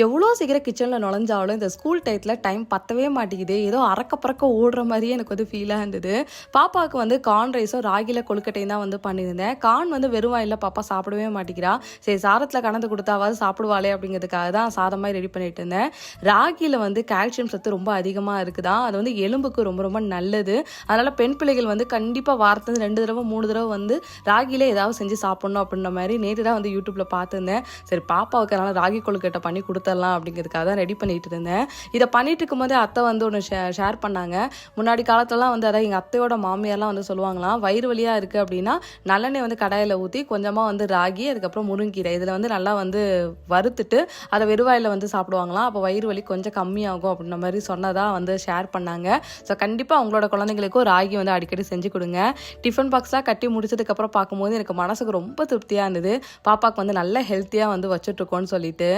எவ்வளோ சீக்கிரம் கிச்சனில் நுழைஞ்சாலும் இந்த ஸ்கூல் டயத்தில் டைம் பத்தவே மாட்டேங்குது. ஏதோ அறக்க பறக்க ஓடுற மாதிரியே எனக்கு வந்து ஃபீலாக இருந்தது. பாப்பாவுக்கு வந்து கார்ன் ரைஸும் ராகியில் கொழுக்கட்டையும் தான் வந்து பண்ணியிருந்தேன். கார்ன் வந்து வெறும் வாயில் பாப்பா சாப்பிடவே மாட்டேங்கிறா. சரி சாதத்தில் கலந்து கொடுத்தாவது சாப்பிடுவாளே அப்படிங்கிறதுக்காக தான் சாதம் மாதிரி ரெடி பண்ணிட்டு இருந்தேன். ராகியில் வந்து கால்சியம் சத்து ரொம்ப அதிகமாக இருக்குதான். அது வந்து எலும்புக்கு ரொம்ப ரொம்ப நல்லது. அதனால் பெண் பிள்ளைகள் வந்து கண்டிப்பாக வாரத்துக்கு 2 தடவை 3 தடவை வந்து ராகியில் ஏதாவது செஞ்சு சாப்பிட்ணும் அப்படின்ற மாதிரி நேற்று தான் வந்து யூடியூப்பில் பார்த்துருந்தேன். சரி பாப்பாவுக்கு அதனால் ராகி கொழுக்கட்டை பண்ணி கொடுத்துடலாம் அப்படிங்கிறதுக்காக தான் ரெடி பண்ணிட்டு இருந்தேன். இதை பண்ணிட்டு இருக்கும்போது அத்தை வந்து ஒன்று ஷேர் பண்ணாங்க. முன்னாடி காலத்துலலாம் வந்து அதாவது எங்கள் அத்தையோட மாமியார்லாம் வந்து சொல்லுவாங்களாம், வயிறு வலியாக இருக்குது அப்படின்னா நல்லெண்ணெய் வந்து கடாயில் ஊற்றி கொஞ்சமாக வந்து ராகி அதுக்கப்புறம் முருங்கீரை இதில் வந்து நல்லா வந்து வறுத்துட்டு அதை வெறுவாயில் வந்து சாப்பிடுவாங்களாம். அப்போ வயிறு வலி கொஞ்சம் கம்மியாகும் அப்படின்ற மாதிரி சொன்னதாக வந்து ஷேர் பண்ணாங்க. ஸோ கண்டிப்பாக உங்களோட குழந்தைங்களுக்கும் ராகி வந்து அடிக்கடி செஞ்சு கொடுங்க. டிஃபன் பாக்ஸ்லாம் கட்டி முடிச்சதுக்கப்புறம் பார்க்கும்போது எனக்கு மனசுக்கு ரொம்ப திருப்தியாக இருந்தது. பாப்பாவுக்கு வந்து நல்ல ஹெல்த்தியாக வந்து வச்சுட்ருக்கோன்னு சொல்லிட்டு